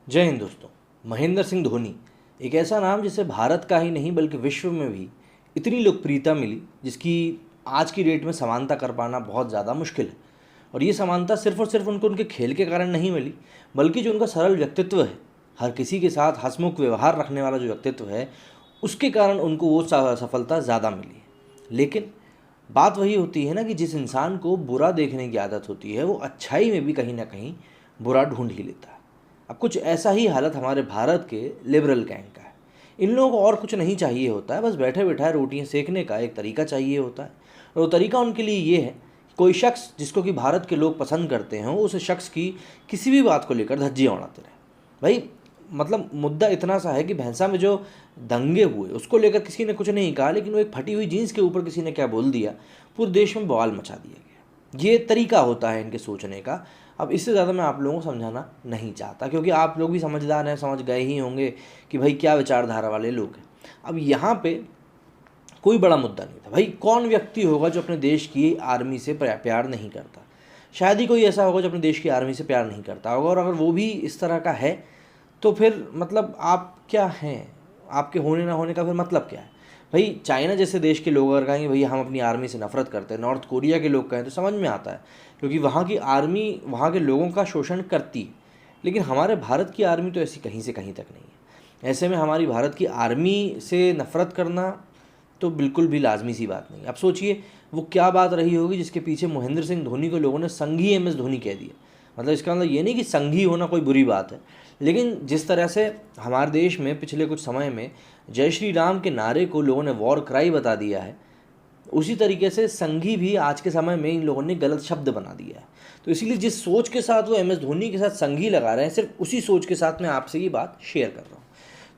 जय हिंद दोस्तों। महेंद्र सिंह धोनी एक ऐसा नाम जिसे भारत का ही नहीं बल्कि विश्व में भी इतनी लोकप्रियता मिली जिसकी आज की डेट में समानता कर पाना बहुत ज़्यादा मुश्किल है। और ये समानता सिर्फ और सिर्फ उनको उनके खेल के कारण नहीं मिली, बल्कि जो उनका सरल व्यक्तित्व है, हर किसी के साथ हंसमुख व्यवहार रखने वाला जो व्यक्तित्व है, उसके कारण उनको वो सफलता ज़्यादा मिली है। लेकिन बात वही होती है ना कि जिस इंसान को बुरा देखने की आदत होती है वो अच्छाई में भी कहीं ना कहीं बुरा ढूंढ ही लेता है। अब कुछ ऐसा ही हालत हमारे भारत के लिबरल गैंग का है। इन लोगों को और कुछ नहीं चाहिए होता है, बस बैठे बैठाए रोटियां सेकने का एक तरीका चाहिए होता है। और वो तरीका उनके लिए ये है, कोई शख्स जिसको कि भारत के लोग पसंद करते हैं उस शख्स की किसी भी बात को लेकर धज्जियाँ उड़ाते रहे। भाई मतलब मुद्दा इतना सा है कि भैंसा में जो दंगे हुए उसको लेकर किसी ने कुछ नहीं कहा, लेकिन वो एक फटी हुई जीन्स के ऊपर किसी ने क्या बोल दिया, पूरे देश में बवाल मचा दिया गया। ये तरीका होता है इनके सोचने का। अब इससे ज़्यादा मैं आप लोगों को समझाना नहीं चाहता, क्योंकि आप लोग भी समझदार हैं, समझ गए ही होंगे कि भाई क्या विचारधारा वाले लोग हैं। अब यहाँ पे कोई बड़ा मुद्दा नहीं था। भाई कौन व्यक्ति होगा जो अपने देश की आर्मी से प्यार नहीं करता? शायद ही कोई ऐसा होगा जो अपने देश की आर्मी से प्यार नहीं करता होगा। और अगर वो भी इस तरह का है तो फिर मतलब आप क्या हैं? आपके होने ना होने का फिर मतलब क्या है? भाई चाइना जैसे देश के लोग अगर कहेंगे भैया हम अपनी आर्मी से नफरत करते हैं, नॉर्थ कोरिया के लोग कहें तो समझ में आता है, क्योंकि वहाँ की आर्मी वहाँ के लोगों का शोषण करती है। लेकिन हमारे भारत की आर्मी तो ऐसी कहीं से कहीं तक नहीं है। ऐसे में हमारी भारत की आर्मी से नफरत करना तो बिल्कुल भी लाजमी सी बात नहीं। अब सोचिए वो क्या बात रही होगी जिसके पीछे महेंद्र सिंह धोनी को लोगों ने संघी MS धोनी कह दिया। मतलब इसका मतलब ये नहीं कि संघी होना कोई बुरी बात है, लेकिन जिस तरह से हमारे देश में पिछले कुछ समय में जय श्री राम के नारे को लोगों ने वॉर क्राई बता दिया है, उसी तरीके से संघी भी आज के समय में इन लोगों ने गलत शब्द बना दिया है। तो इसीलिए जिस सोच के साथ वो MS धोनी के साथ संघी लगा रहे हैं, सिर्फ उसी सोच के साथ मैं आपसे ये बात शेयर कर रहा हूँ।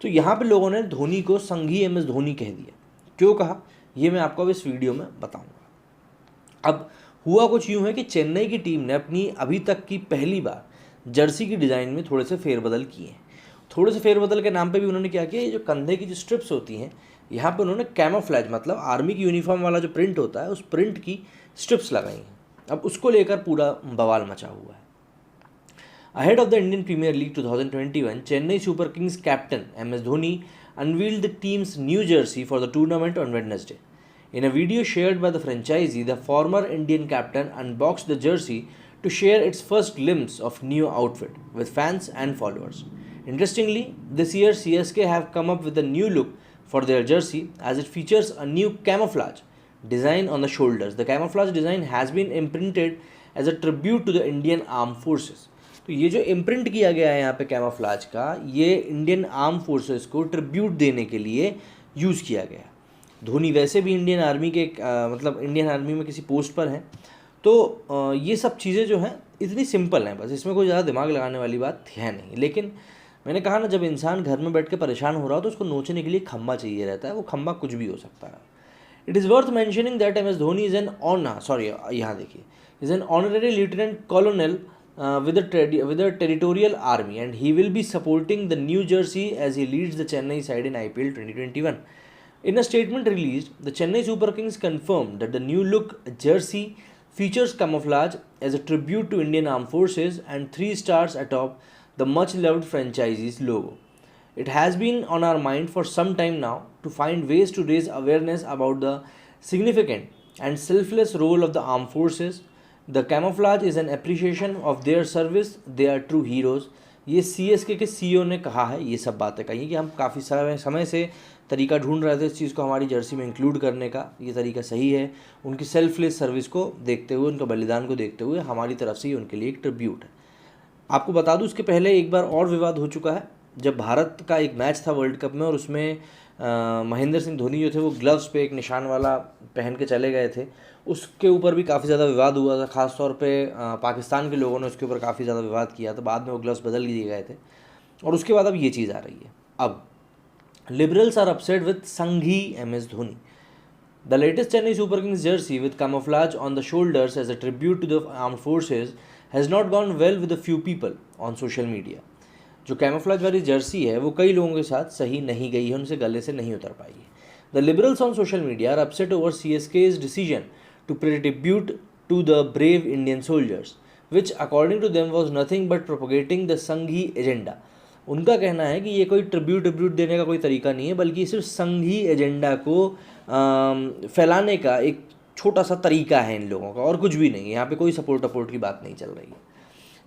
तो यहाँ पे लोगों ने धोनी को संघी MS धोनी कह दिया। क्यों कहा ये मैं आपको अब इस वीडियो में बताऊंगा। अब हुआ कुछ यूं है कि चेन्नई की टीम ने अपनी अभी तक की पहली बार जर्सी की डिज़ाइन में थोड़े से फेरबदल किए हैं। थोड़े से फेरबदल के नाम पे भी उन्होंने क्या किया, ये जो कंधे की जो स्ट्रिप्स होती हैं यहाँ पे उन्होंने कैमोफ्लेज मतलब आर्मी की यूनिफॉर्म वाला जो प्रिंट होता है उस प्रिंट की स्ट्रिप्स लगाई हैं। अब उसको लेकर पूरा बवाल मचा हुआ है। Ahead of the Indian Premier League 2021, Chennai Super Kings captain MS Dhoni unveiled the team's new jersey for the tournament on Wednesday. In a video shared by the franchisee, the former Indian captain unboxed the jersey to share its first glimpse of new outfit with fans and followers. Interestingly, this year CSK have come up with a new look for their jersey as it features a new camouflage design on the shoulders. The camouflage design has been imprinted as a tribute to the Indian Armed Forces. तो ये जो imprint किया गया है यहाँ पे camouflage का, ये इंडियन आर्म फोर्सेस को ट्रिब्यूट देने के लिए यूज़ किया गया। धोनी वैसे भी इंडियन आर्मी के मतलब इंडियन आर्मी में किसी पोस्ट पर हैं, तो ये सब चीज़ें जो हैं इतनी सिंपल हैं, बस इसमें कोई ज़्यादा दिमाग लगाने वाली बात है नहीं। लेकिन मैंने कहा ना, जब इंसान घर में बैठ के परेशान हो रहा हो तो उसको नोचने के लिए खम्बा चाहिए रहता है। वो खम्बा कुछ भी हो सकता है। It is worth mentioning that MS Dhoni is an यहाँ देखिए, is an honorary lieutenant कॉलोनल with a territorial army, and he will be supporting the new jersey as he leads the Chennai side in IPL 2021. In a statement released, the Chennai Super Kings confirmed that the new look jersey features camouflage as a tribute to Indian Armed Forces and 3 stars atop the much loved franchise's logo. It has been on our mind for some time now to find ways to raise awareness about the significant and selfless role of the armed forces. The camouflage is an appreciation of their service. They are true heroes. ये CSK के CEO ने कहा है, ये सब बातें कही कि हम काफ़ी समय से तरीका ढूंढ रहे थे इस चीज़ को हमारी जर्सी में इंक्लूड करने का। ये तरीका सही है। उनकी सेल्फलेस सर्विस को देखते हुए, उनका बलिदान को देखते हुए हमारी तरफ से ही उनके लिए एक ट्रिब्यूट है। आपको बता दूं, इसके पहले एक बार और विवाद हो चुका है जब भारत का एक मैच था वर्ल्ड कप में, और उसमें महेंद्र सिंह धोनी जो थे वो ग्लव्स पे एक निशान वाला पहन के चले गए थे। उसके ऊपर भी काफ़ी ज़्यादा विवाद हुआ था। ख़ास तौर पे पाकिस्तान के लोगों ने उसके ऊपर काफ़ी ज़्यादा विवाद किया था। बाद में वो ग्लव्स बदल दिए गए थे, और उसके बाद अब ये चीज़ आ रही है। अब liberals are upset with Sanghi MS Dhoni. The latest Chennai Super Kings jersey with camouflage on the shoulders as a tribute to the armed forces has not gone well with a few people on social media. जो camouflage वाली Jersey है वो कई लोगों के साथ सही नहीं गई है, उनसे गले से नहीं उतर पाई है। The liberals on social media are upset over CSK's decision to pay tribute to the brave Indian soldiers, which according to them was nothing but propagating the Sanghi agenda. उनका कहना है कि ये कोई ट्रिब्यूट देने का कोई तरीका नहीं है, बल्कि सिर्फ संघी एजेंडा को फैलाने का एक छोटा सा तरीका है इन लोगों का, और कुछ भी नहीं है। यहाँ पे कोई सपोर्ट की बात नहीं चल रही है।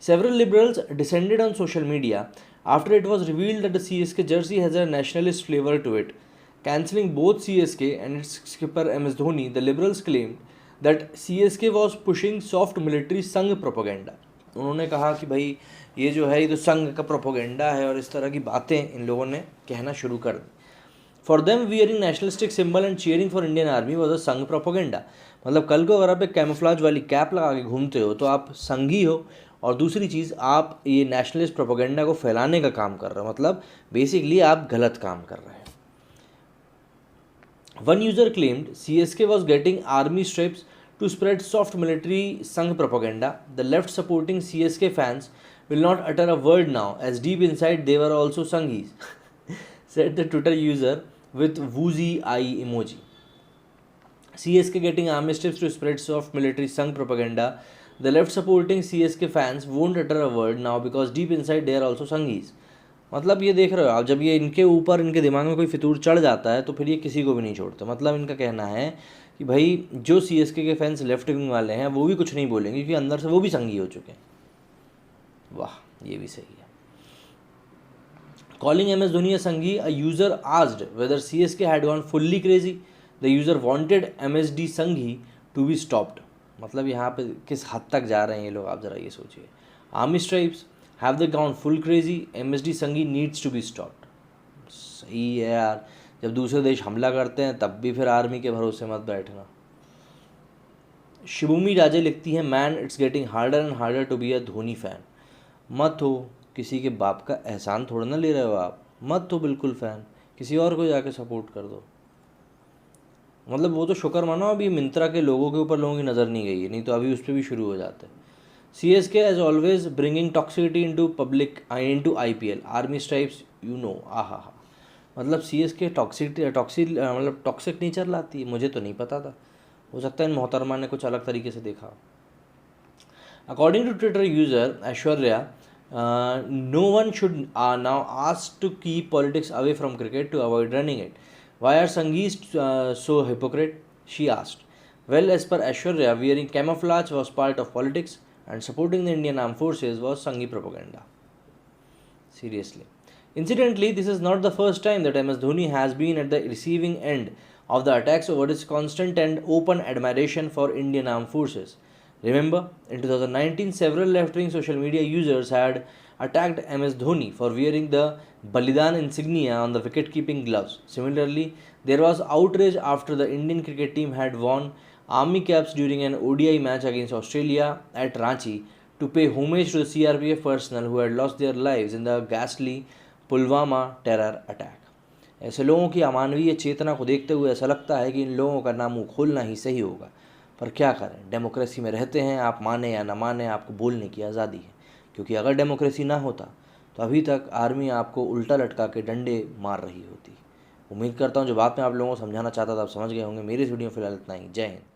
Several liberals descended on social media after it was revealed that the CSK jersey has a nationalist flavor to it. Cancelling both CSK and its skipper MS Dhoni, the liberals claimed that CSK was pushing soft military संघ propaganda. उन्होंने कहा कि भाई ये जो है ये तो संघ का प्रोपोगेंडा है, और इस तरह की बातें इन लोगों ने कहना शुरू कर दी। For them wearing nationalistic symbol and cheering for Indian army was a Sangh propaganda. मतलब कल को अगर आप एक कैमोफ्लाज वाली कैप लगा के घूमते हो तो आप संघी हो, और दूसरी चीज़ आप ये नेशनलिस्ट प्रोपोगेंडा को फैलाने का काम कर रहे हो, मतलब बेसिकली आप गलत काम कर रहे हैं। One user claimed CSK was getting army strips to spread soft military Sangh propaganda. The left supporting CSK fans will not utter a word now, as deep inside they were also Sanghis, said the Twitter user with woozy eye emoji. CSK getting army strips to spread soft military Sangh propaganda. The left supporting CSK fans won't utter a word now because deep inside they are also Sanghis. मतलब ये देख रहे हो आप, जब ये इनके ऊपर इनके दिमाग में कोई फितूर चढ़ जाता है तो फिर ये किसी को भी नहीं छोड़ते। मतलब इनका कहना है कि भाई जो CSK के फैंस लेफ्ट विंग वाले हैं वो भी कुछ नहीं बोलेंगे, क्योंकि अंदर से वो भी संघी हो चुके हैं। वाह, ये भी सही है। Calling MS Dhoni a Sanghi, a user asked whether CSK had gone fully crazy. The user wanted MSD Sanghi to be stopped. मतलब यहाँ पे किस हद तक जा रहे हैं ये लोग, आप ज़रा ये सोचिए। Army stripes, have they gone full crazy, MSD Sanghi needs to be stopped. सही है यार, जब दूसरे देश हमला करते हैं तब भी फिर आर्मी के भरोसे मत बैठना। शिबूमी राजे लिखती हैं, man it's getting harder and harder to be a Dhoni fan. मत हो, किसी के बाप का एहसान थोड़ा ना ले रहे हो आप, मत हो बिल्कुल फ़ैन, किसी और को जाके सपोर्ट कर दो। मतलब वो तो शुक्र मानो अभी मिंत्रा के लोगों के ऊपर लोगों की नज़र नहीं गई है, नहीं तो अभी उस पर भी शुरू हो जाते। CSK as always bringing toxicity into public into IPL, army stripes you know, आहा हा। मतलब CSK मतलब टॉक्सिक नेचर लाती है, मुझे तो नहीं पता था, हो सकता है इन मोहतरमा ने कुछ अलग तरीके से देखा। According to Twitter user Aishwarya, no one should now ask to keep politics away from cricket to avoid running it. Why are Sanghis so hypocrite? She asked. Well, as per Aishwarya, wearing camouflage was part of politics and supporting the Indian Armed Forces was Sanghi propaganda. Seriously. Incidentally, this is not the first time that MS Dhoni has been at the receiving end of the attacks over his constant and open admiration for Indian Armed Forces. Remember, in 2019, several left-wing social media users had attacked MS Dhoni for wearing the Balidan insignia on the wicket-keeping gloves. Similarly, there was outrage after the Indian cricket team had worn army caps during an ODI match against Australia at Ranchi to pay homage to the CRPF personnel who had lost their lives in the ghastly Pulwama terror attack. ऐसे लोगों की अमानवीय चेतना को देखते हुए ऐसा लगता है कि इन लोगों का नाम मुँह खोलना ही सही होगा, पर क्या करें, डेमोक्रेसी में रहते हैं, आप माने या ना माने आपको बोलने की आज़ादी है। क्योंकि अगर डेमोक्रेसी ना होता तो अभी तक आर्मी आपको उल्टा लटका के डंडे मार रही होती। उम्मीद करता हूँ जो बात मैं आप लोगों को समझाना चाहता था आप समझ गए होंगे। मेरी इस वीडियो में फिलहाल इतना ही। जय हिंद।